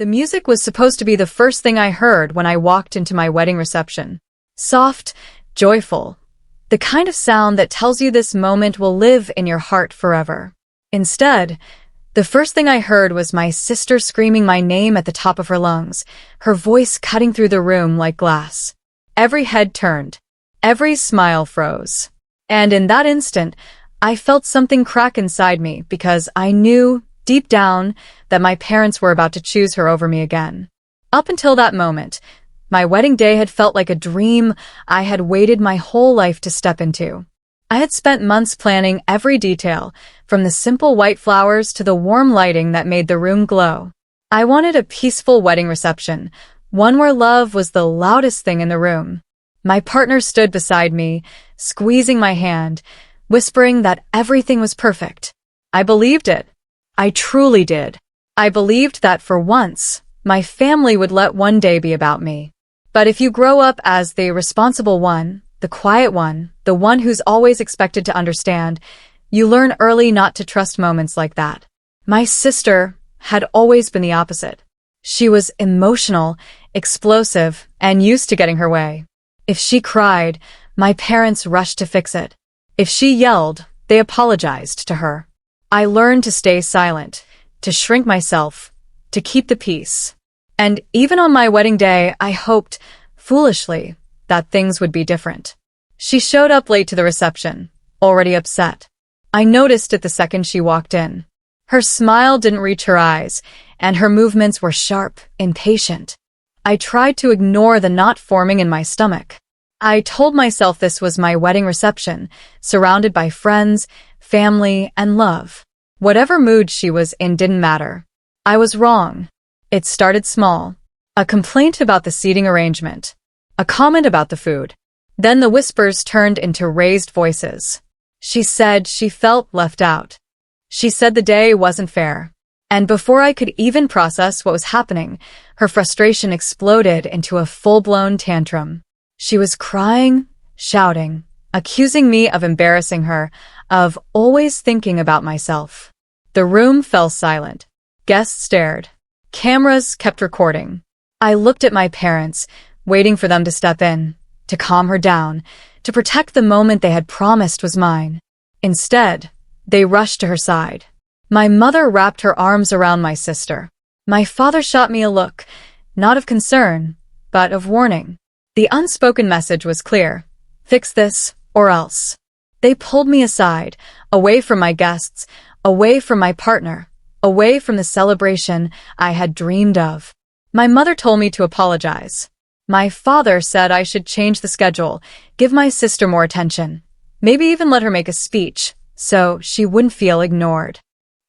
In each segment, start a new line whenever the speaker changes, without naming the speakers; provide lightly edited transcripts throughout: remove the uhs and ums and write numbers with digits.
The music was supposed to be the first thing I heard when I walked into my wedding reception. Soft, joyful, the kind of sound that tells you this moment will live in your heart forever. Instead, the first thing I heard was my sister screaming my name at the top of her lungs, her voice cutting through the room like glass. Every head turned. Every smile froze. And in that instant, I felt something crack inside me because I knew, deep down, that my parents were about to choose her over me again. Up until that moment, my wedding day had felt like a dream I had waited my whole life to step into. I had spent months planning every detail, from the simple white flowers to the warm lighting that made the room glow. I wanted a peaceful wedding reception, one where love was the loudest thing in the room. My partner stood beside me, squeezing my hand, whispering that everything was perfect. I believed it. I truly did. I believed that for once, my family would let one day be about me. But if you grow up as the responsible one, the quiet one, the one who's always expected to understand, you learn early not to trust moments like that. My sister had always been the opposite. She was emotional, explosive, and used to getting her way. If she cried, my parents rushed to fix it. If she yelled, they apologized to her. I learned to stay silent, to shrink myself, to keep the peace. And even on my wedding day, I hoped, foolishly, that things would be different. She showed up late to the reception, already upset. I noticed it the second she walked in. Her smile didn't reach her eyes, and her movements were sharp, impatient. I tried to ignore the knot forming in my stomach. I told myself this was my wedding reception, surrounded by friends, family, and love. Whatever mood she was in didn't matter. I was wrong. It started small. A complaint about the seating arrangement. A comment about the food. Then the whispers turned into raised voices. She said she felt left out. She said the day wasn't fair. And before I could even process what was happening, her frustration exploded into a full-blown tantrum. She was crying, shouting, accusing me of embarrassing her, of always thinking about myself. The room fell silent. Guests stared. Cameras kept recording. I looked at my parents, waiting for them to step in, to calm her down, to protect the moment they had promised was mine. Instead, they rushed to her side. My mother wrapped her arms around my sister. My father shot me a look, not of concern, but of warning. The unspoken message was clear. Fix this, or else. They pulled me aside, away from my guests, away from my partner, away from the celebration I had dreamed of. My mother told me to apologize. My father said I should change the schedule, give my sister more attention, maybe even let her make a speech, so she wouldn't feel ignored.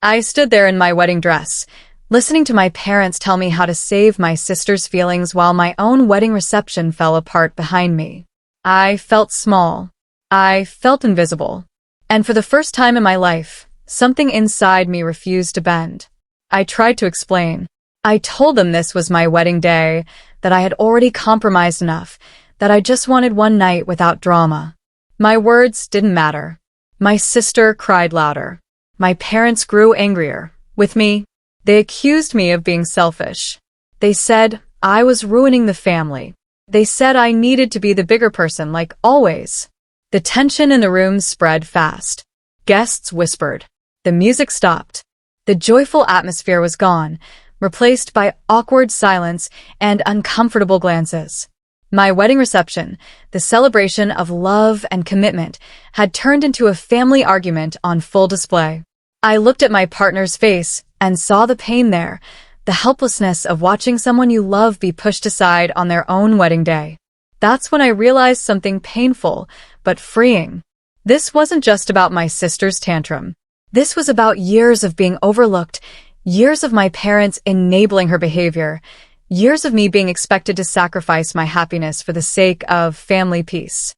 I stood there in my wedding dress, listening to my parents tell me how to save my sister's feelings while my own wedding reception fell apart behind me. I felt small. I felt invisible. And for the first time in my life, something inside me refused to bend. I tried to explain. I told them this was my wedding day, that I had already compromised enough, that I just wanted one night without drama. My words didn't matter. My sister cried louder. My parents grew angrier. With me, they accused me of being selfish. They said I was ruining the family. They said I needed to be the bigger person, like always. The tension in the room spread fast. Guests whispered. The music stopped. The joyful atmosphere was gone, replaced by awkward silence and uncomfortable glances. My wedding reception, the celebration of love and commitment, had turned into a family argument on full display. I looked at my partner's face and saw the pain there, the helplessness of watching someone you love be pushed aside on their own wedding day. That's when I realized something painful, but freeing. This wasn't just about my sister's tantrum. This was about years of being overlooked, years of my parents enabling her behavior, years of me being expected to sacrifice my happiness for the sake of family peace.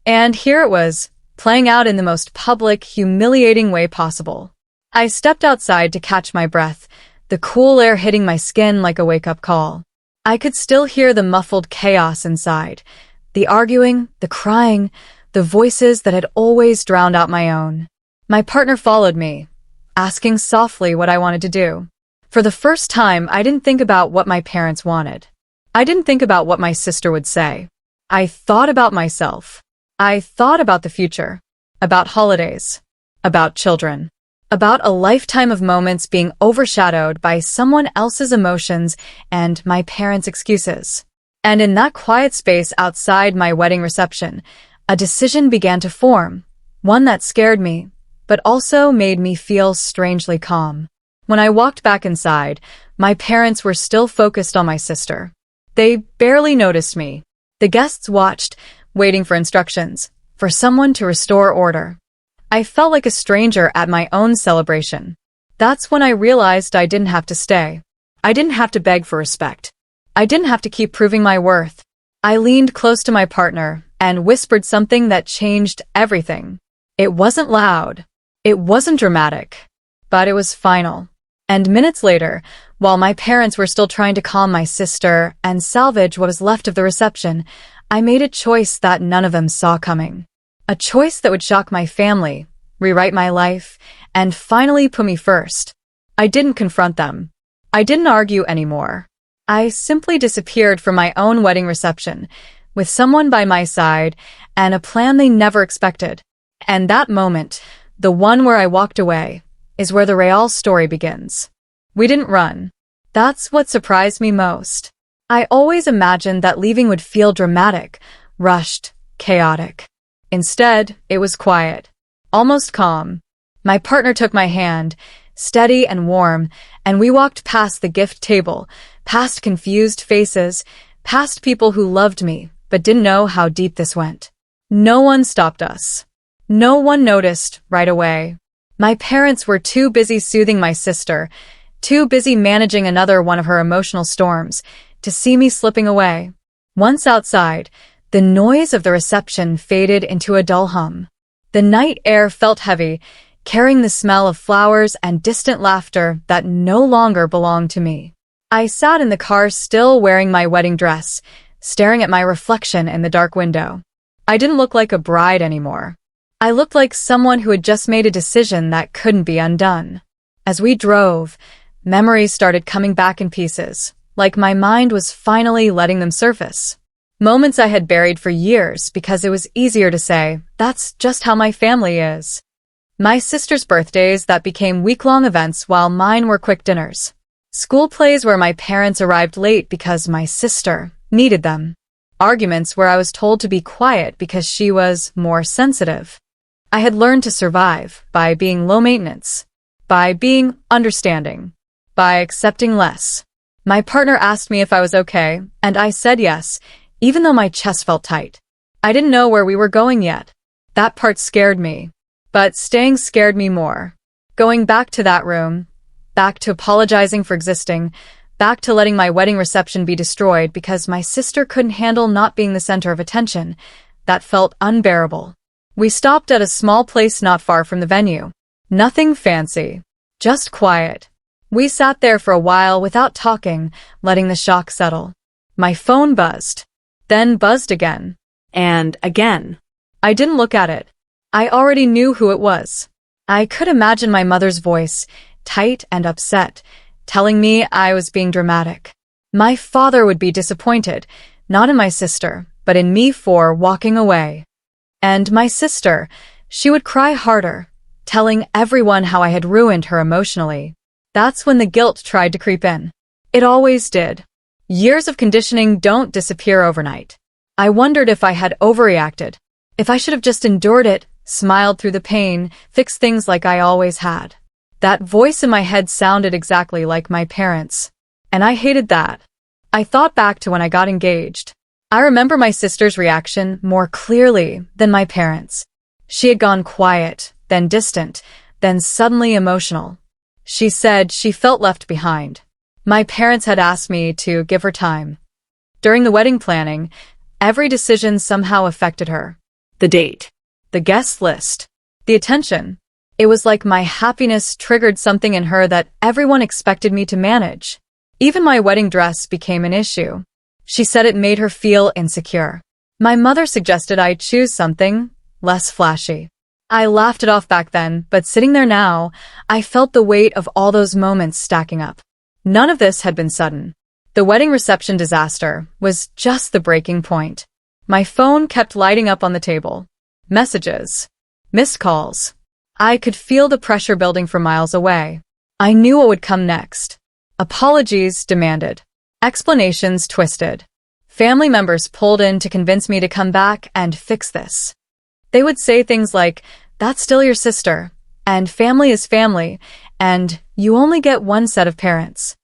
And here it was, playing out in the most public, humiliating way possible. I stepped outside to catch my breath, the cool air hitting my skin like a wake-up call. I could still hear the muffled chaos inside, the arguing, the crying, the voices that had always drowned out my own. My partner followed me, asking softly what I wanted to do. For the first time, I didn't think about what my parents wanted. I didn't think about what my sister would say. I thought about myself. I thought about the future, about holidays, about children, about a lifetime of moments being overshadowed by someone else's emotions and my parents' excuses. And in that quiet space outside my wedding reception, a decision began to form, one that scared me, but also made me feel strangely calm. When I walked back inside, my parents were still focused on my sister. They barely noticed me. The guests watched, waiting for instructions, for someone to restore order. I felt like a stranger at my own celebration. That's when I realized I didn't have to stay. I didn't have to beg for respect. I didn't have to keep proving my worth. I leaned close to my partner and whispered something that changed everything. It wasn't loud. It wasn't dramatic. But it was final. And minutes later, while my parents were still trying to calm my sister and salvage what was left of the reception, I made a choice that none of them saw coming. A choice that would shock my family, rewrite my life, and finally put me first. I didn't confront them. I didn't argue anymore. I simply disappeared from my own wedding reception, with someone by my side and a plan they never expected. And that moment, the one where I walked away, is where the real story begins. We didn't run. That's what surprised me most. I always imagined that leaving would feel dramatic, rushed, chaotic. Instead, it was quiet, almost calm. My partner took my hand, steady and warm, and we walked past the gift table, past confused faces, past people who loved me but didn't know how deep this went. No one stopped us. No one noticed right away. My parents were too busy soothing my sister, too busy managing another one of her emotional storms, to see me slipping away. Once outside, the noise of the reception faded into a dull hum. The night air felt heavy, carrying the smell of flowers and distant laughter that no longer belonged to me. I sat in the car still wearing my wedding dress, staring at my reflection in the dark window. I didn't look like a bride anymore. I looked like someone who had just made a decision that couldn't be undone. As we drove, memories started coming back in pieces, like my mind was finally letting them surface. Moments I had buried for years because it was easier to say, that's just how my family is. My sister's birthdays that became week-long events while mine were quick dinners. School plays where my parents arrived late because my sister needed them. Arguments where I was told to be quiet because she was more sensitive. I had learned to survive by being low maintenance, by being understanding, by accepting less. My partner asked me if I was okay, and I said yes, even though my chest felt tight. I didn't know where we were going yet. That part scared me. But staying scared me more. Going back to that room, back to apologizing for existing, back to letting my wedding reception be destroyed because my sister couldn't handle not being the center of attention, that felt unbearable. We stopped at a small place not far from the venue. Nothing fancy, just quiet. We sat there for a while without talking, letting the shock settle. My phone buzzed, then buzzed again, and again. I didn't look at it. I already knew who it was. I could imagine my mother's voice, tight and upset, telling me I was being dramatic. My father would be disappointed, not in my sister, but in me for walking away. And my sister, she would cry harder, telling everyone how I had ruined her emotionally. That's when the guilt tried to creep in. It always did. Years of conditioning don't disappear overnight. I wondered if I had overreacted, if I should have just endured it, smiled through the pain, fixed things like I always had. That voice in my head sounded exactly like my parents. And I hated that. I thought back to when I got engaged. I remember my sister's reaction more clearly than my parents. She had gone quiet, then distant, then suddenly emotional. She said she felt left behind. My parents had asked me to give her time. During the wedding planning, every decision somehow affected her. The date, the guest list, the attention. It was like my happiness triggered something in her that everyone expected me to manage. Even my wedding dress became an issue. She said it made her feel insecure. My mother suggested I choose something less flashy. I laughed it off back then, but sitting there now, I felt the weight of all those moments stacking up. None of this had been sudden. The wedding reception disaster was just the breaking point. My phone kept lighting up on the table. Messages. Missed calls. I could feel the pressure building from miles away. I knew what would come next. Apologies demanded. Explanations twisted. Family members pulled in to convince me to come back and fix this. They would say things like, "That's still your sister," and "family is family," and "you only get one set of parents."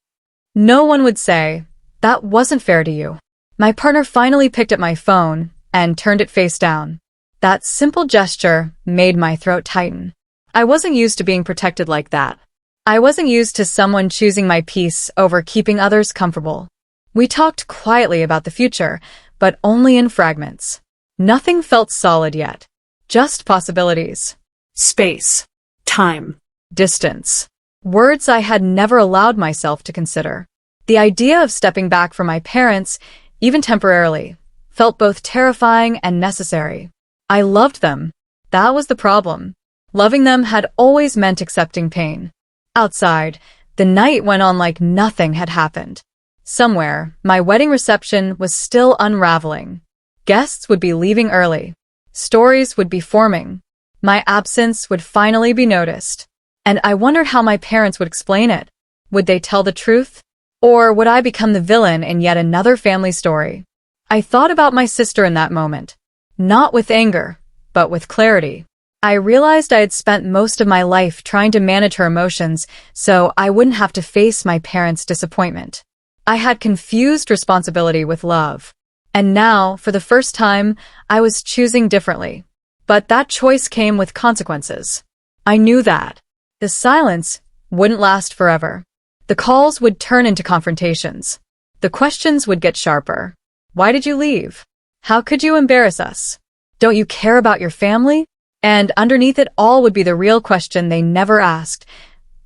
No one would say, "That wasn't fair to you." My partner finally picked up my phone and turned it face down. That simple gesture made my throat tighten. I wasn't used to being protected like that. I wasn't used to someone choosing my peace over keeping others comfortable. We talked quietly about the future, but only in fragments. Nothing felt solid yet. Just possibilities. Space. Time. Distance. Words I had never allowed myself to consider. The idea of stepping back from my parents, even temporarily, felt both terrifying and necessary. I loved them. That was the problem. Loving them had always meant accepting pain. Outside, the night went on like nothing had happened. Somewhere, my wedding reception was still unraveling. Guests would be leaving early. Stories would be forming. My absence would finally be noticed. And I wondered how my parents would explain it. Would they tell the truth? Or would I become the villain in yet another family story? I thought about my sister in that moment. Not with anger, but with clarity. I realized I had spent most of my life trying to manage her emotions so I wouldn't have to face my parents' disappointment. I had confused responsibility with love. And now, for the first time, I was choosing differently. But that choice came with consequences. I knew that. The silence wouldn't last forever. The calls would turn into confrontations. The questions would get sharper. Why did you leave? How could you embarrass us? Don't you care about your family? And underneath it all would be the real question they never asked.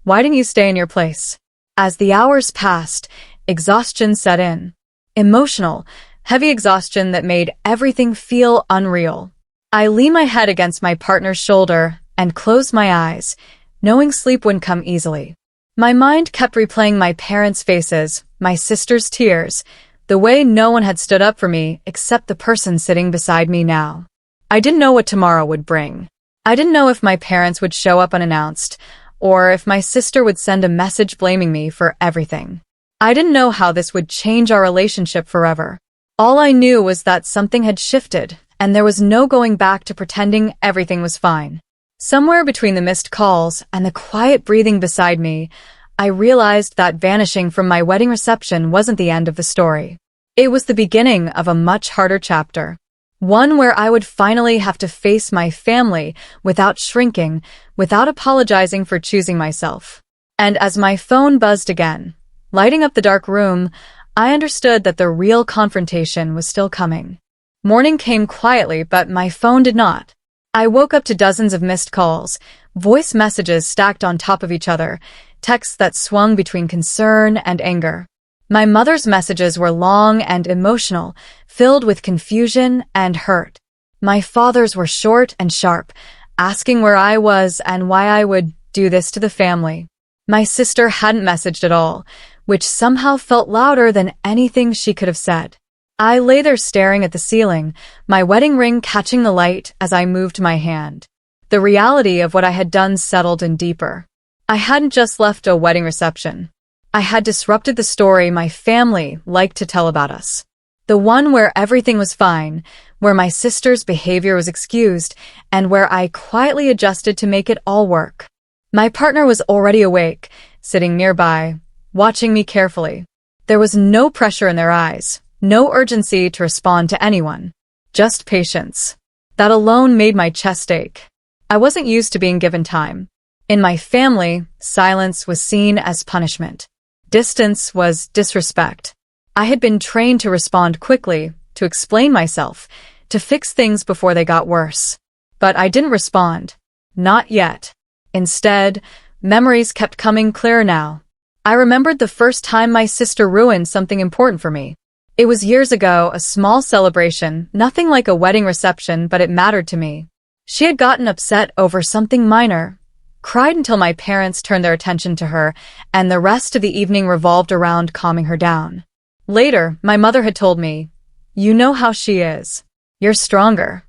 Why didn't you stay in your place? As the hours passed, exhaustion set in. Emotional, heavy exhaustion that made everything feel unreal. I leaned my head against my partner's shoulder and closed my eyes, knowing sleep wouldn't come easily. My mind kept replaying my parents' faces, my sister's tears, the way no one had stood up for me except the person sitting beside me now. I didn't know what tomorrow would bring. I didn't know if my parents would show up unannounced, or if my sister would send a message blaming me for everything. I didn't know how this would change our relationship forever. All I knew was that something had shifted, and there was no going back to pretending everything was fine. Somewhere between the missed calls and the quiet breathing beside me, I realized that vanishing from my wedding reception wasn't the end of the story. It was the beginning of a much harder chapter. One where I would finally have to face my family without shrinking, without apologizing for choosing myself. And as my phone buzzed again, lighting up the dark room, I understood that the real confrontation was still coming. Morning came quietly, but my phone did not. I woke up to dozens of missed calls, voice messages stacked on top of each other, texts that swung between concern and anger. My mother's messages were long and emotional, filled with confusion and hurt. My father's were short and sharp, asking where I was and why I would do this to the family. My sister hadn't messaged at all, which somehow felt louder than anything she could have said. I lay there staring at the ceiling, my wedding ring catching the light as I moved my hand. The reality of what I had done settled in deeper. I hadn't just left a wedding reception. I had disrupted the story my family liked to tell about us. The one where everything was fine, where my sister's behavior was excused, and where I quietly adjusted to make it all work. My partner was already awake, sitting nearby, watching me carefully. There was no pressure in their eyes, no urgency to respond to anyone. Just patience. That alone made my chest ache. I wasn't used to being given time. In my family, silence was seen as punishment. Distance was disrespect. I had been trained to respond quickly, to explain myself, to fix things before they got worse. But I didn't respond. Not yet. Instead, memories kept coming clearer now. I remembered the first time my sister ruined something important for me. It was years ago, a small celebration, nothing like a wedding reception, but it mattered to me. She had gotten upset over something minor, cried until my parents turned their attention to her, and the rest of the evening revolved around calming her down. Later, my mother had told me, "You know how she is. You're stronger."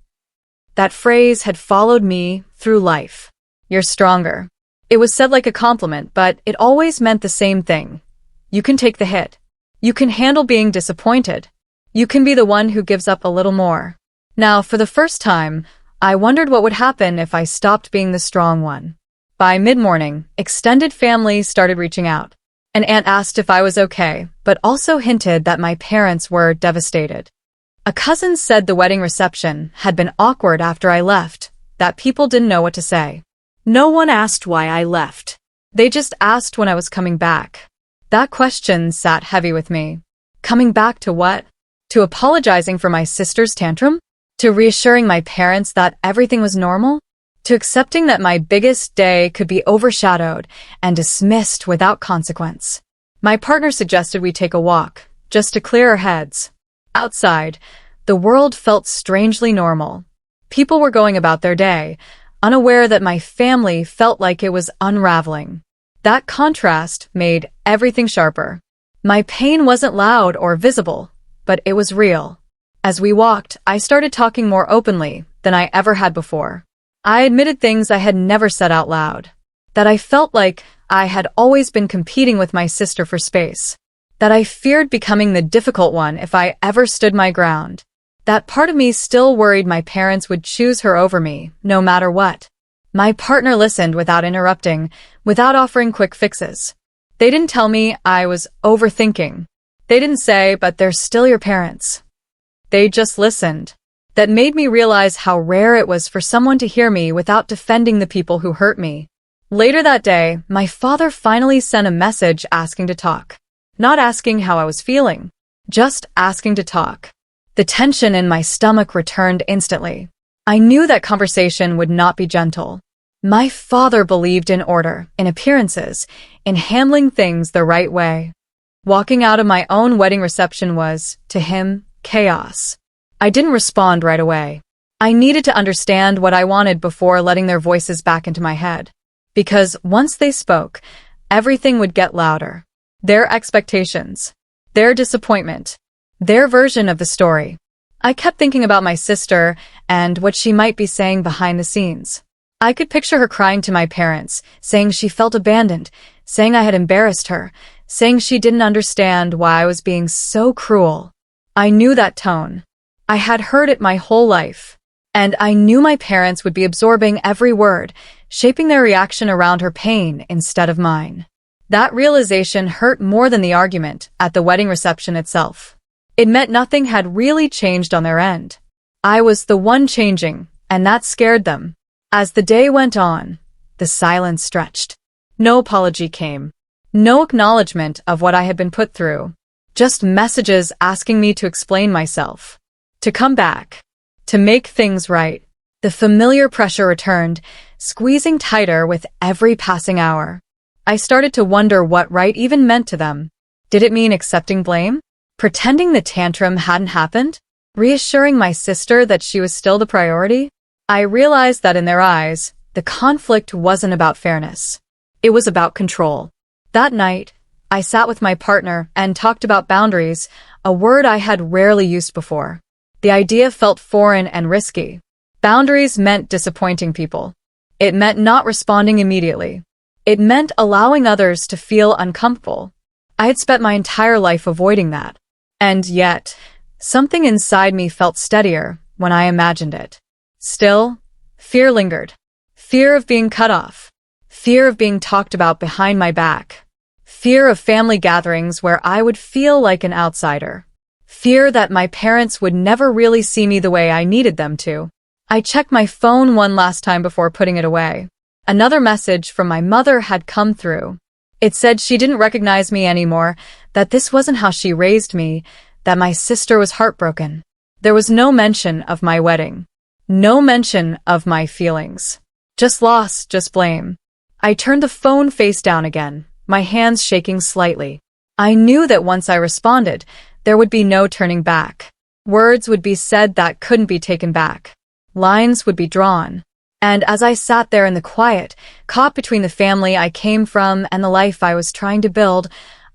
That phrase had followed me through life. You're stronger. It was said like a compliment, but it always meant the same thing. You can take the hit. You can handle being disappointed. You can be the one who gives up a little more. Now, for the first time, I wondered what would happen if I stopped being the strong one. By mid-morning, extended family started reaching out. An aunt asked if I was okay, but also hinted that my parents were devastated. A cousin said the wedding reception had been awkward after I left, that people didn't know what to say. No one asked why I left. They just asked when I was coming back. That question sat heavy with me. Coming back to what? To apologizing for my sister's tantrum? To reassuring my parents that everything was normal? To accepting that my biggest day could be overshadowed and dismissed without consequence? My partner suggested we take a walk, just to clear our heads. Outside, the world felt strangely normal. People were going about their day, unaware that my family felt like it was unraveling. That contrast made everything sharper. My pain wasn't loud or visible, but it was real. As we walked, I started talking more openly than I ever had before. I admitted things I had never said out loud. That I felt like I had always been competing with my sister for space. That I feared becoming the difficult one if I ever stood my ground. That part of me still worried my parents would choose her over me, no matter what. My partner listened without interrupting, without offering quick fixes. They didn't tell me I was overthinking. They didn't say, "But they're still your parents." They just listened. That made me realize how rare it was for someone to hear me without defending the people who hurt me. Later that day, my father finally sent a message asking to talk. Not asking how I was feeling, just asking to talk. The tension in my stomach returned instantly. I knew that conversation would not be gentle. My father believed in order, in appearances, in handling things the right way. Walking out of my own wedding reception was, to him, chaos. I didn't respond right away. I needed to understand what I wanted before letting their voices back into my head. Because once they spoke, everything would get louder. Their expectations, their disappointment, their version of the story. I kept thinking about my sister and what she might be saying behind the scenes. I could picture her crying to my parents, saying she felt abandoned, saying I had embarrassed her, saying she didn't understand why I was being so cruel. I knew that tone. I had heard it my whole life. And I knew my parents would be absorbing every word, shaping their reaction around her pain instead of mine. That realization hurt more than the argument at the wedding reception itself. It meant nothing had really changed on their end. I was the one changing, and that scared them. As the day went on, the silence stretched. No apology came. No acknowledgement of what I had been put through. Just messages asking me to explain myself. To come back. To make things right. The familiar pressure returned, squeezing tighter with every passing hour. I started to wonder what right even meant to them. Did it mean accepting blame? Pretending the tantrum hadn't happened? Reassuring my sister that she was still the priority? I realized that in their eyes, the conflict wasn't about fairness. It was about control. That night, I sat with my partner and talked about boundaries, a word I had rarely used before. The idea felt foreign and risky. Boundaries meant disappointing people. It meant not responding immediately. It meant allowing others to feel uncomfortable. I had spent my entire life avoiding that. And yet, something inside me felt steadier when I imagined it. Still, fear lingered. Fear of being cut off. Fear of being talked about behind my back. Fear of family gatherings where I would feel like an outsider. Fear that my parents would never really see me the way I needed them to. I checked my phone one last time before putting it away. Another message from my mother had come through. It said she didn't recognize me anymore, that this wasn't how she raised me, that my sister was heartbroken. There was no mention of my wedding. No mention of my feelings. Just loss, just blame. I turned the phone face down again, my hands shaking slightly. I knew that once I responded, there would be no turning back. Words would be said that couldn't be taken back. Lines would be drawn. And as I sat there in the quiet, caught between the family I came from and the life I was trying to build,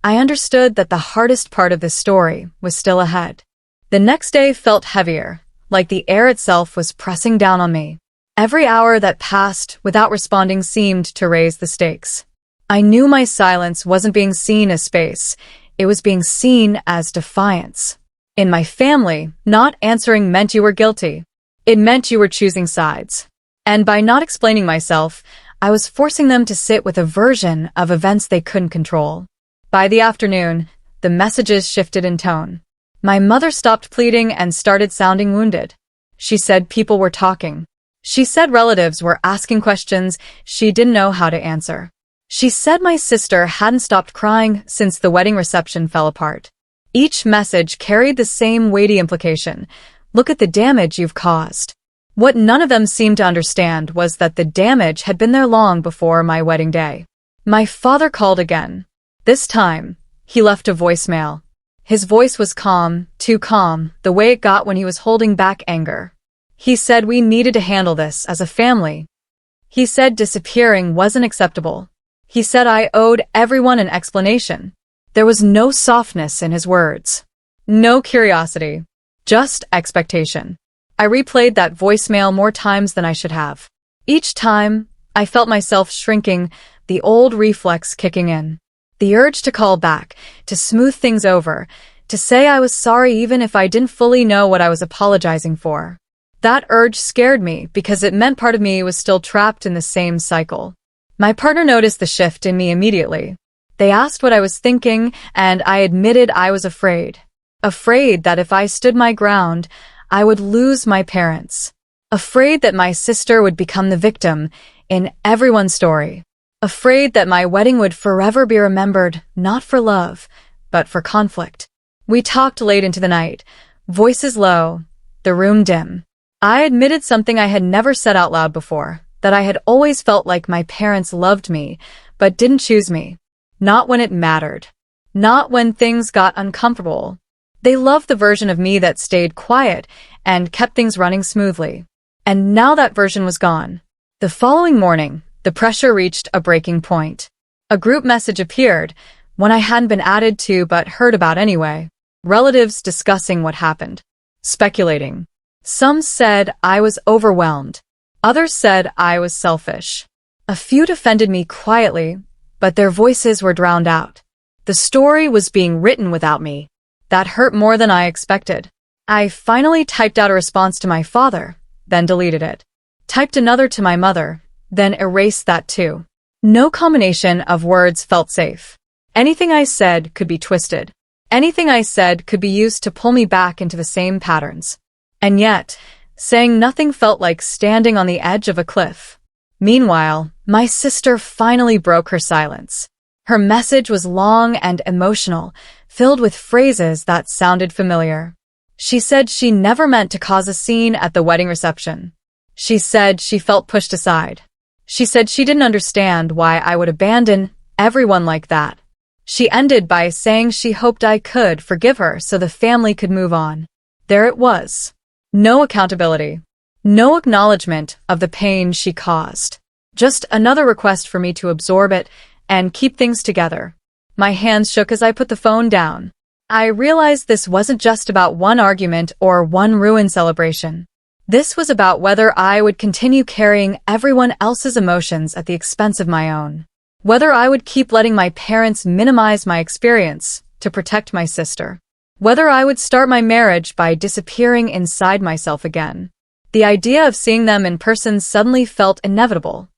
I understood that the hardest part of this story was still ahead. The next day felt heavier, like the air itself was pressing down on me. Every hour that passed without responding seemed to raise the stakes. I knew my silence wasn't being seen as space, it was being seen as defiance. In my family, not answering meant you were guilty. It meant you were choosing sides. And by not explaining myself, I was forcing them to sit with a version of events they couldn't control. By the afternoon, the messages shifted in tone. My mother stopped pleading and started sounding wounded. She said people were talking. She said relatives were asking questions she didn't know how to answer. She said my sister hadn't stopped crying since the wedding reception fell apart. Each message carried the same weighty implication. Look at the damage you've caused. What none of them seemed to understand was that the damage had been there long before my wedding day. My father called again. This time, he left a voicemail. His voice was calm, too calm, the way it got when he was holding back anger. He said we needed to handle this as a family. He said disappearing wasn't acceptable. He said I owed everyone an explanation. There was no softness in his words. No curiosity. Just expectation. I replayed that voicemail more times than I should have. Each time, I felt myself shrinking, the old reflex kicking in. The urge to call back, to smooth things over, to say I was sorry even if I didn't fully know what I was apologizing for. That urge scared me because it meant part of me was still trapped in the same cycle. My partner noticed the shift in me immediately. They asked what I was thinking, and I admitted I was afraid. Afraid that if I stood my ground, I would lose my parents. Afraid that my sister would become the victim in everyone's story. Afraid that my wedding would forever be remembered not for love, but for conflict. We talked late into the night, voices low, the room dim. I admitted something I had never said out loud before, that I had always felt like my parents loved me, but didn't choose me. Not when it mattered. Not when things got uncomfortable. They loved the version of me that stayed quiet and kept things running smoothly. And now that version was gone. The following morning, the pressure reached a breaking point. A group message appeared, one I hadn't been added to but heard about anyway. Relatives discussing what happened. Speculating. Some said I was overwhelmed. Others said I was selfish. A few defended me quietly, but their voices were drowned out. The story was being written without me. That hurt more than I expected. I finally typed out a response to my father, then deleted it. Typed another to my mother, then erased that too. No combination of words felt safe. Anything I said could be twisted. Anything I said could be used to pull me back into the same patterns. And yet, saying nothing felt like standing on the edge of a cliff. Meanwhile, my sister finally broke her silence. Her message was long and emotional, filled with phrases that sounded familiar. She said she never meant to cause a scene at the wedding reception. She said she felt pushed aside. She said she didn't understand why I would abandon everyone like that. She ended by saying she hoped I could forgive her so the family could move on. There it was. No accountability. No acknowledgement of the pain she caused. Just another request for me to absorb it and keep things together. My hands shook as I put the phone down. I realized this wasn't just about one argument or one ruined celebration. This was about whether I would continue carrying everyone else's emotions at the expense of my own. Whether I would keep letting my parents minimize my experience to protect my sister. Whether I would start my marriage by disappearing inside myself again. The idea of seeing them in person suddenly felt inevitable.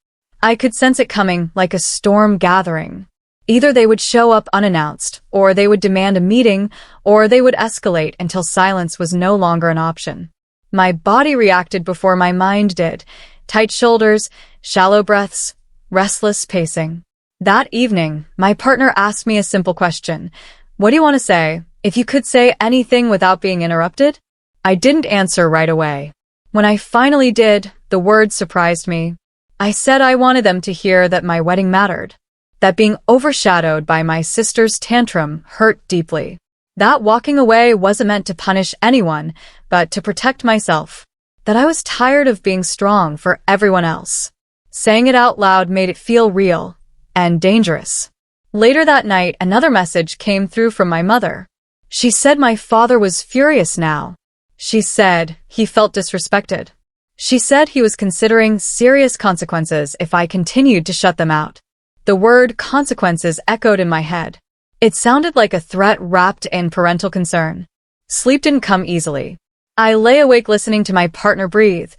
I could sense it coming like a storm gathering. Either they would show up unannounced, or they would demand a meeting, or they would escalate until silence was no longer an option. My body reacted before my mind did. Tight shoulders, shallow breaths, restless pacing. That evening, my partner asked me a simple question. What do you want to say? If you could say anything without being interrupted? I didn't answer right away. When I finally did, the words surprised me. I said I wanted them to hear that my wedding mattered. That being overshadowed by my sister's tantrum hurt deeply. That walking away wasn't meant to punish anyone, but to protect myself. that I was tired of being strong for everyone else. Saying it out loud made it feel real and dangerous. Later that night, another message came through from my mother. She said my father was furious now. She said he felt disrespected. She said he was considering serious consequences if I continued to shut them out. The word consequences echoed in my head. It sounded like a threat wrapped in parental concern. Sleep didn't come easily. I lay awake listening to my partner breathe,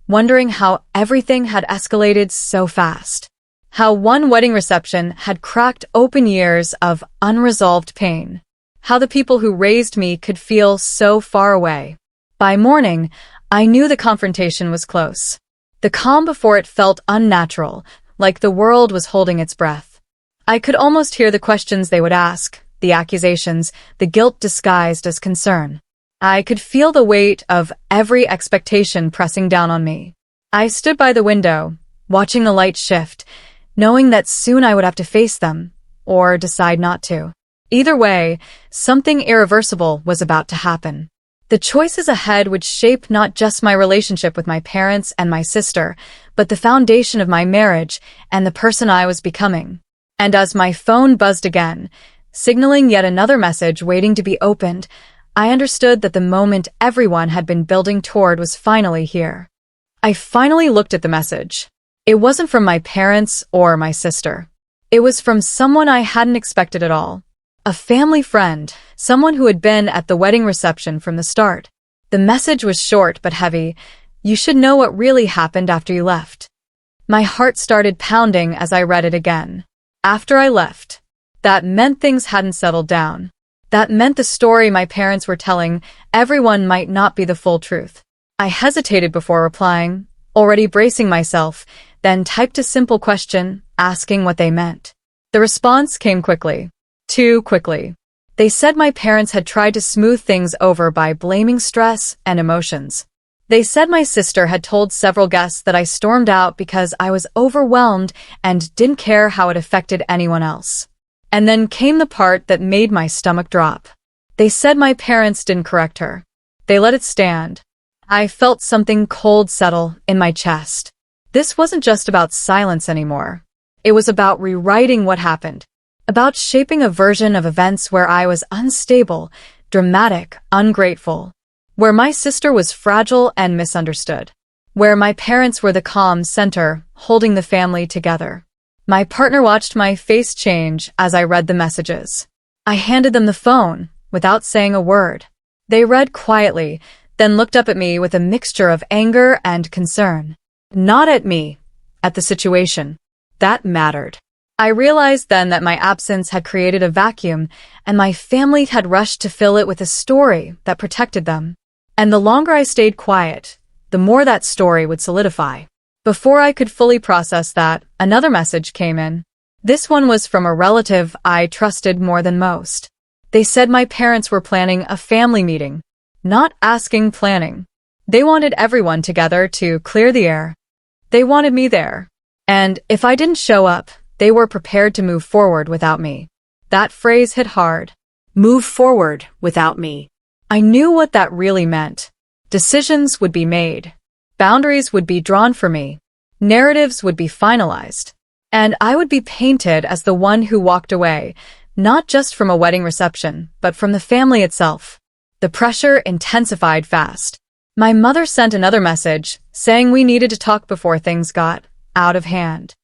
wondering how everything had escalated so fast. How one wedding reception had cracked open years of unresolved pain. How the people who raised me could feel so far away. By morning, I knew the confrontation was close. The calm before it felt unnatural, like the world was holding its breath. I could almost hear the questions they would ask, the accusations, the guilt disguised as concern. I could feel the weight of every expectation pressing down on me. I stood by the window, watching the light shift, knowing that soon I would have to face them, or decide not to. Either way, something irreversible was about to happen. The choices ahead would shape not just my relationship with my parents and my sister, but the foundation of my marriage and the person I was becoming. And as my phone buzzed again, signaling yet another message waiting to be opened, I understood that the moment everyone had been building toward was finally here. I finally looked at the message. It wasn't from my parents or my sister. It was from someone I hadn't expected at all. A family friend, someone who had been at the wedding reception from the start. The message was short but heavy. You should know what really happened after you left. My heart started pounding as I read it again. After I left, that meant things hadn't settled down. That meant the story my parents were telling everyone might not be the full truth. I hesitated before replying, already bracing myself, then typed a simple question, asking what they meant. The response came quickly. Too quickly. They said my parents had tried to smooth things over by blaming stress and emotions. They said my sister had told several guests that I stormed out because I was overwhelmed and didn't care how it affected anyone else. And then came the part that made my stomach drop. They said my parents didn't correct her. They let it stand. I felt something cold settle in my chest. This wasn't just about silence anymore. It was about rewriting what happened. About shaping a version of events where I was unstable, dramatic, ungrateful. Where my sister was fragile and misunderstood. Where my parents were the calm center, holding the family together. My partner watched my face change as I read the messages. I handed them the phone, without saying a word. They read quietly, then looked up at me with a mixture of anger and concern. Not at me, at the situation. That mattered. I realized then that my absence had created a vacuum, and my family had rushed to fill it with a story that protected them. And the longer I stayed quiet, the more that story would solidify. Before I could fully process that, another message came in. This one was from a relative I trusted more than most. They said my parents were planning a family meeting. Not asking planning. They wanted everyone together to clear the air. They wanted me there. And if I didn't show up, they were prepared to move forward without me. That phrase hit hard. Move forward without me. I knew what that really meant. Decisions would be made. Boundaries would be drawn for me. Narratives would be finalized. And I would be painted as the one who walked away, not just from a wedding reception, but from the family itself. The pressure intensified fast. My mother sent another message, saying we needed to talk before things got out of hand.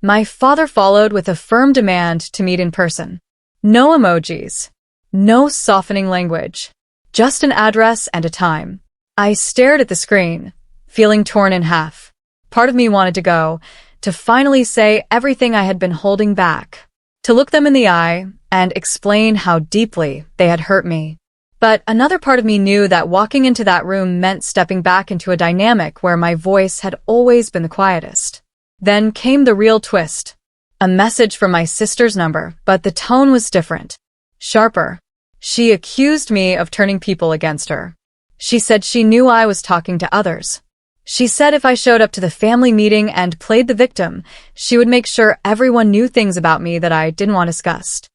My father followed with a firm demand to meet in person. No emojis. No softening language. Just an address and a time. I stared at the screen, feeling torn in half. Part of me wanted to go, to finally say everything I had been holding back, to look them in the eye and explain how deeply they had hurt me. But another part of me knew that walking into that room meant stepping back into a dynamic where my voice had always been the quietest. Then came the real twist. A message from my sister's number, but the tone was different. Sharper. She accused me of turning people against her. She said she knew I was talking to others. She said if I showed up to the family meeting and played the victim, she would make sure everyone knew things about me that I didn't want discussed.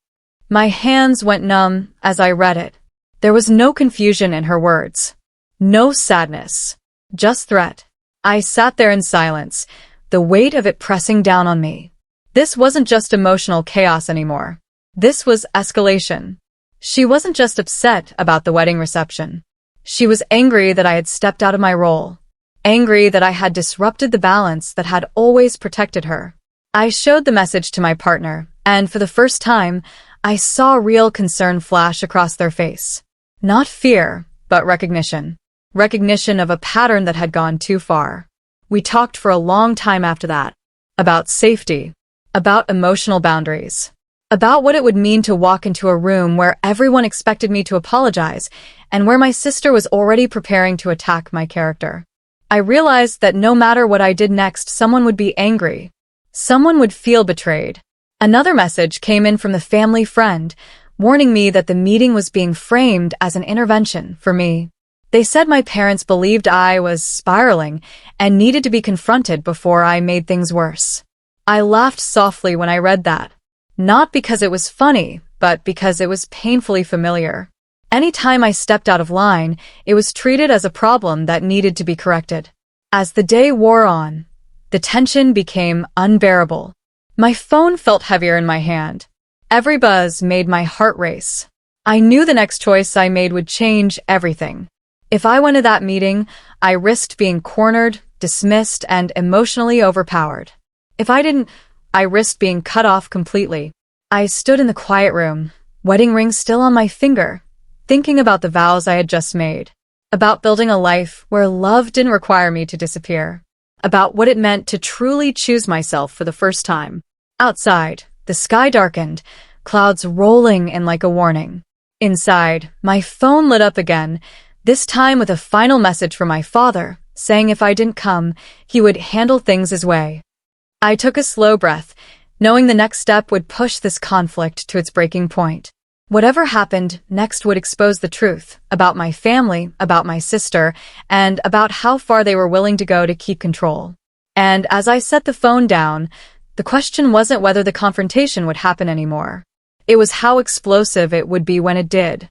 My hands went numb as I read it. There was no confusion in her words. No sadness. Just threat. I sat there in silence, the weight of it pressing down on me. This wasn't just emotional chaos anymore. This was escalation. She wasn't just upset about the wedding reception. She was angry that I had stepped out of my role. Angry that I had disrupted the balance that had always protected her. I showed the message to my partner, and for the first time, I saw real concern flash across their face. Not fear, but recognition. Recognition of a pattern that had gone too far. We talked for a long time after that. About safety. About emotional boundaries. About what it would mean to walk into a room where everyone expected me to apologize, and where my sister was already preparing to attack my character. I realized that no matter what I did next, someone would be angry. Someone would feel betrayed. Another message came in from the family friend, warning me that the meeting was being framed as an intervention for me. They said my parents believed I was spiraling and needed to be confronted before I made things worse. I laughed softly when I read that. Not because it was funny, but because it was painfully familiar. Any time I stepped out of line, it was treated as a problem that needed to be corrected. As the day wore on, the tension became unbearable. My phone felt heavier in my hand. Every buzz made my heart race. I knew the next choice I made would change everything. If I went to that meeting, I risked being cornered, dismissed, and emotionally overpowered. If I didn't, I risked being cut off completely. I stood in the quiet room, wedding ring still on my finger, thinking about the vows I had just made. About building a life where love didn't require me to disappear. About what it meant to truly choose myself for the first time. Outside, the sky darkened, clouds rolling in like a warning. Inside, my phone lit up again, this time with a final message from my father, saying if I didn't come, he would handle things his way. I took a slow breath, knowing the next step would push this conflict to its breaking point. Whatever happened next would expose the truth about my family, about my sister, and about how far they were willing to go to keep control. And as I set the phone down, the question wasn't whether the confrontation would happen anymore. It was how explosive it would be when it did.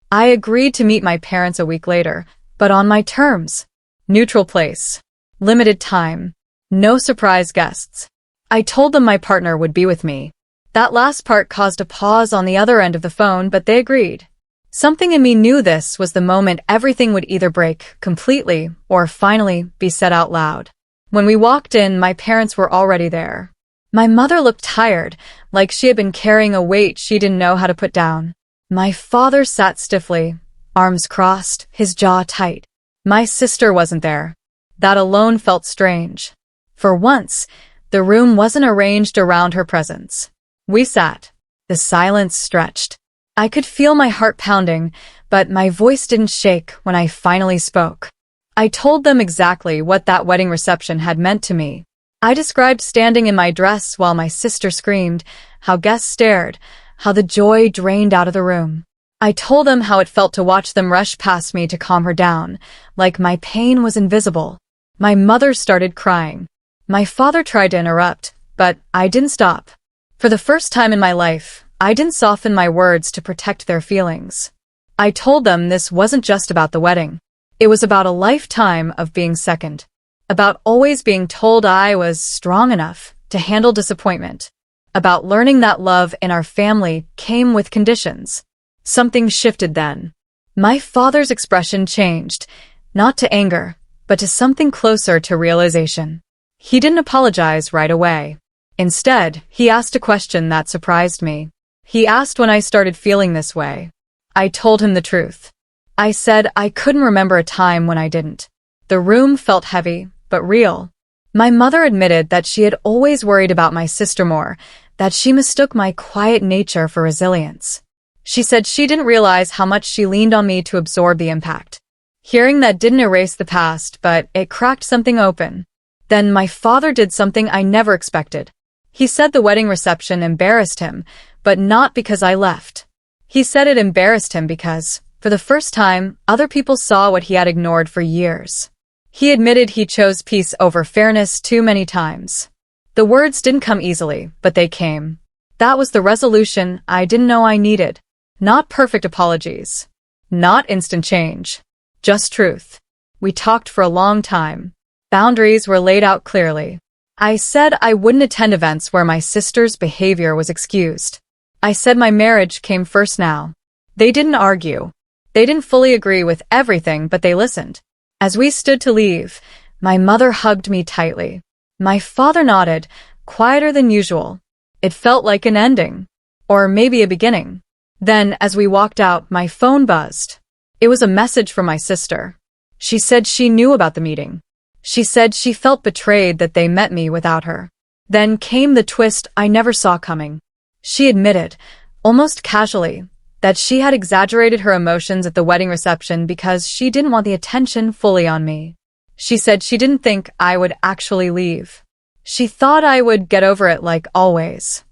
I agreed to meet my parents a week later, but on my terms. Neutral place. Limited time. No surprise guests. I told them my partner would be with me. That last part caused a pause on the other end of the phone, but they agreed. Something in me knew this was the moment everything would either break completely or finally be said out loud. When we walked in, my parents were already there. My mother looked tired, like she had been carrying a weight she didn't know how to put down. My father sat stiffly, arms crossed, his jaw tight. My sister wasn't there. That alone felt strange. For once, the room wasn't arranged around her presence. We sat. The silence stretched. I could feel my heart pounding, but my voice didn't shake when I finally spoke. I told them exactly what that wedding reception had meant to me. I described standing in my dress while my sister screamed, how guests stared, how the joy drained out of the room. I told them how it felt to watch them rush past me to calm her down, like my pain was invisible. My mother started crying. My father tried to interrupt, but I didn't stop. For the first time in my life, I didn't soften my words to protect their feelings. I told them this wasn't just about the wedding. It was about a lifetime of being second. About always being told I was strong enough to handle disappointment. About learning that love in our family came with conditions. Something shifted then. My father's expression changed, not to anger, but to something closer to realization. He didn't apologize right away. Instead, he asked a question that surprised me. He asked when I started feeling this way. I told him the truth. I said I couldn't remember a time when I didn't. The room felt heavy, but real. My mother admitted that she had always worried about my sister more, that she mistook my quiet nature for resilience. She said she didn't realize how much she leaned on me to absorb the impact. Hearing that didn't erase the past, but it cracked something open. Then my father did something I never expected. He said the wedding reception embarrassed him, but not because I left. He said it embarrassed him because, for the first time, other people saw what he had ignored for years. He admitted he chose peace over fairness too many times. The words didn't come easily, but they came. That was the resolution I didn't know I needed. Not perfect apologies. Not instant change. Just truth. We talked for a long time. Boundaries were laid out clearly. I said I wouldn't attend events where my sister's behavior was excused. I said my marriage came first now. They didn't argue. They didn't fully agree with everything, but they listened. As we stood to leave, my mother hugged me tightly. My father nodded, quieter than usual. It felt like an ending. Or maybe a beginning. Then, as we walked out, my phone buzzed. It was a message from my sister. She said she knew about the meeting. She said she felt betrayed that they met me without her. Then came the twist I never saw coming. She admitted, almost casually, that she had exaggerated her emotions at the wedding reception because she didn't want the attention fully on me. She said she didn't think I would actually leave. She thought I would get over it like always.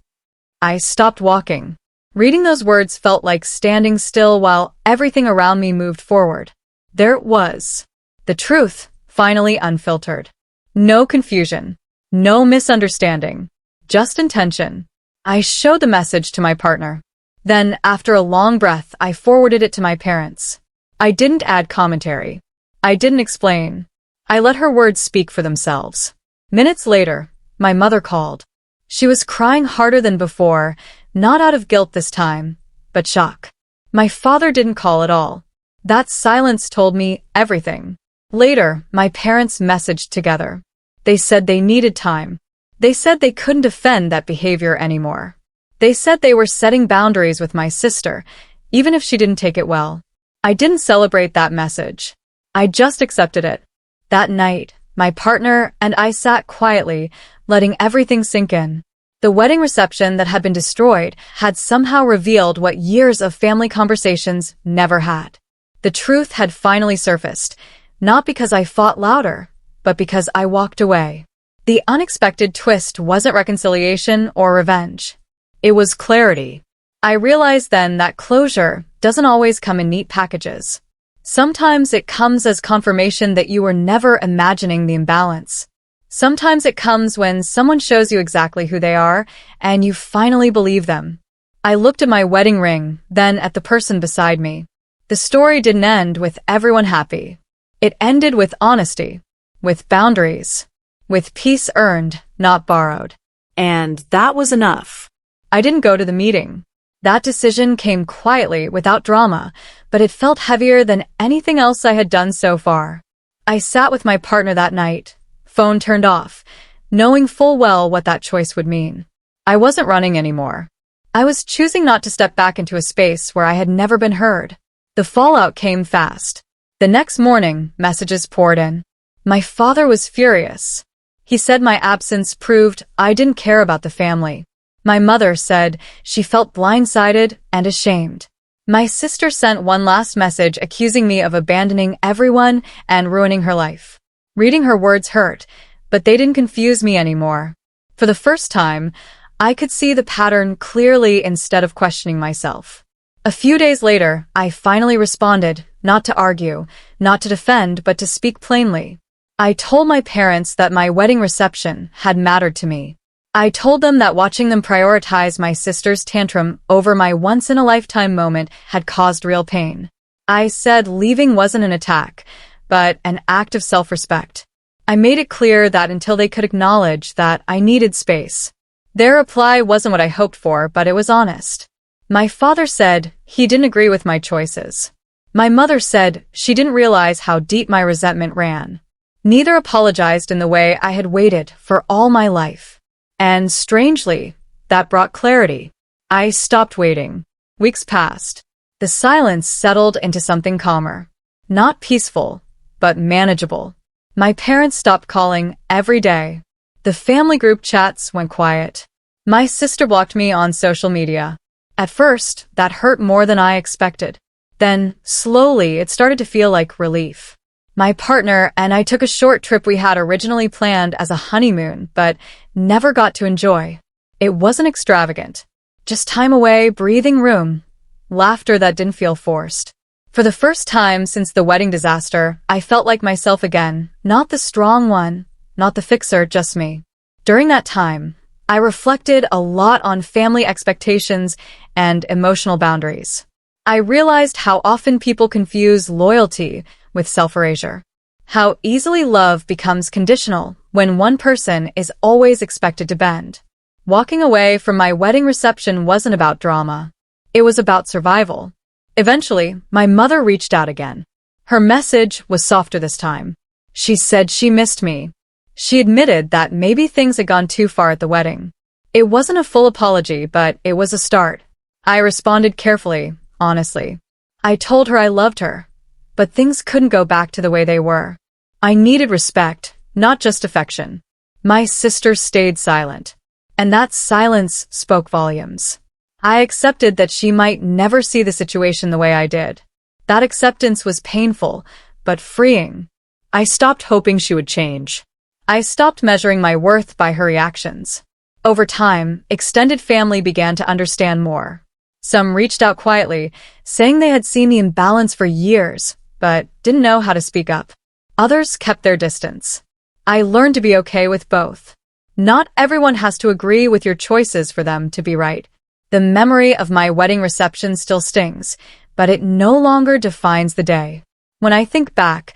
I stopped walking. Reading those words felt like standing still while everything around me moved forward. There it was. The truth, finally unfiltered. No confusion. No misunderstanding. Just intention. I showed the message to my partner. Then, after a long breath, I forwarded it to my parents. I didn't add commentary. I didn't explain. I let her words speak for themselves. Minutes later, my mother called. She was crying harder than before, not out of guilt this time, but shock. My father didn't call at all. That silence told me everything. Later, my parents messaged together. They said they needed time. They said they couldn't defend that behavior anymore. They said they were setting boundaries with my sister, even if she didn't take it well. I didn't celebrate that message. I just accepted it. That night, my partner and I sat quietly, letting everything sink in. The wedding reception that had been destroyed had somehow revealed what years of family conversations never had. The truth had finally surfaced, not because I fought louder, but because I walked away. The unexpected twist wasn't reconciliation or revenge. It was clarity. I realized then that closure doesn't always come in neat packages. Sometimes it comes as confirmation that you were never imagining the imbalance. Sometimes it comes when someone shows you exactly who they are, and you finally believe them. I looked at my wedding ring, then at the person beside me. The story didn't end with everyone happy. It ended with honesty, with boundaries, with peace earned, not borrowed.
And that was enough.
I didn't go to the meeting. That decision came quietly, without drama, but it felt heavier than anything else I had done so far. I sat with my partner that night, phone turned off, knowing full well what that choice would mean. I wasn't running anymore. I was choosing not to step back into a space where I had never been heard. The fallout came fast. The next morning, messages poured in. My father was furious. He said my absence proved I didn't care about the family. My mother said she felt blindsided and ashamed. My sister sent one last message accusing me of abandoning everyone and ruining her life. Reading her words hurt, but they didn't confuse me anymore. For the first time, I could see the pattern clearly instead of questioning myself. A few days later, I finally responded, not to argue, not to defend, but to speak plainly. I told my parents that my wedding reception had mattered to me. I told them that watching them prioritize my sister's tantrum over my once-in-a-lifetime moment had caused real pain. I said leaving wasn't an attack, but an act of self-respect. I made it clear that until they could acknowledge that I needed space. Their reply wasn't what I hoped for, but it was honest. My father said he didn't agree with my choices. My mother said she didn't realize how deep my resentment ran. Neither apologized in the way I had waited for all my life. And strangely, that brought clarity. I stopped waiting. Weeks passed. The silence settled into something calmer. Not peaceful, but manageable. My parents stopped calling every day. The family group chats went quiet. My sister blocked me on social media. At first, that hurt more than I expected. Then, slowly, it started to feel like relief. My partner and I took a short trip we had originally planned as a honeymoon, but never got to enjoy. It wasn't extravagant. Just time away, breathing room. Laughter that didn't feel forced. For the first time since the wedding disaster, I felt like myself again, not the strong one, not the fixer, just me. During that time, I reflected a lot on family expectations and emotional boundaries. I realized how often people confuse loyalty with self-erasure. How easily love becomes conditional when one person is always expected to bend. Walking away from my wedding reception wasn't about drama. It was about survival. Eventually, my mother reached out again. Her message was softer this time. She said she missed me. She admitted that maybe things had gone too far at the wedding. It wasn't a full apology, but it was a start. I responded carefully, honestly. I told her I loved her, but things couldn't go back to the way they were. I needed respect, not just affection. My sister stayed silent, and that silence spoke volumes. I accepted that she might never see the situation the way I did. That acceptance was painful, but freeing. I stopped hoping she would change. I stopped measuring my worth by her reactions. Over time, extended family began to understand more. Some reached out quietly, saying they had seen the imbalance for years, but didn't know how to speak up. Others kept their distance. I learned to be okay with both. Not everyone has to agree with your choices for them to be right. The memory of my wedding reception still stings, but it no longer defines the day. When I think back,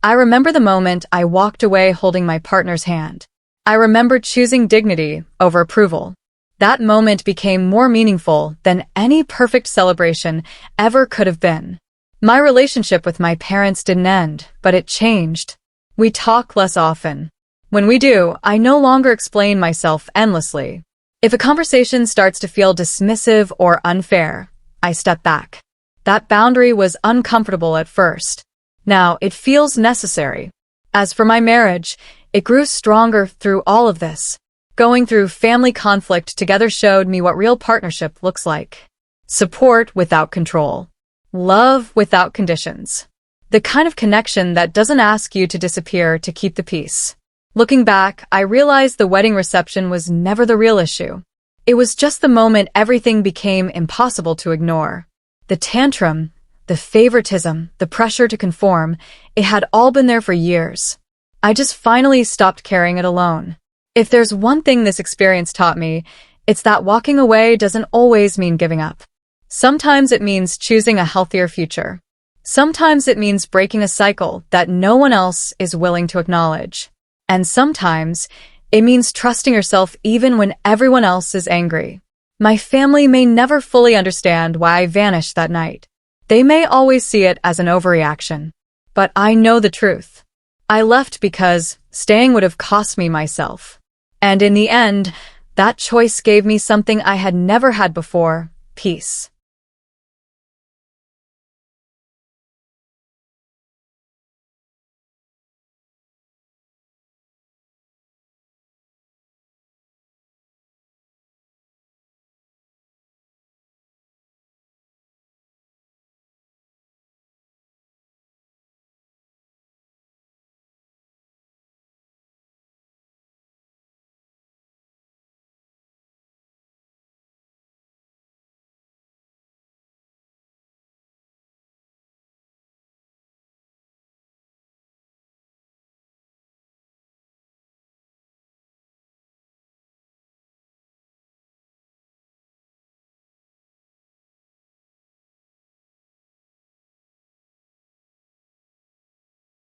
I remember the moment I walked away holding my partner's hand. I remember choosing dignity over approval. That moment became more meaningful than any perfect celebration ever could have been. My relationship with my parents didn't end, but it changed. We talk less often. When we do, I no longer explain myself endlessly. If a conversation starts to feel dismissive or unfair, I step back. That boundary was uncomfortable at first. Now it feels necessary. As for my marriage, it grew stronger through all of this. Going through family conflict together showed me what real partnership looks like. Support without control. Love without conditions. The kind of connection that doesn't ask you to disappear to keep the peace. Looking back, I realized the wedding reception was never the real issue. It was just the moment everything became impossible to ignore. The tantrum, the favoritism, the pressure to conform, it had all been there for years. I just finally stopped carrying it alone. If there's one thing this experience taught me, it's that walking away doesn't always mean giving up. Sometimes it means choosing a healthier future. Sometimes it means breaking a cycle that no one else is willing to acknowledge. And sometimes it means trusting yourself even when everyone else is angry. My family may never fully understand why I vanished that night. They may always see it as an overreaction. But I know the truth. I left because staying would have cost me myself. And in the end, that choice gave me something I had never had before: peace.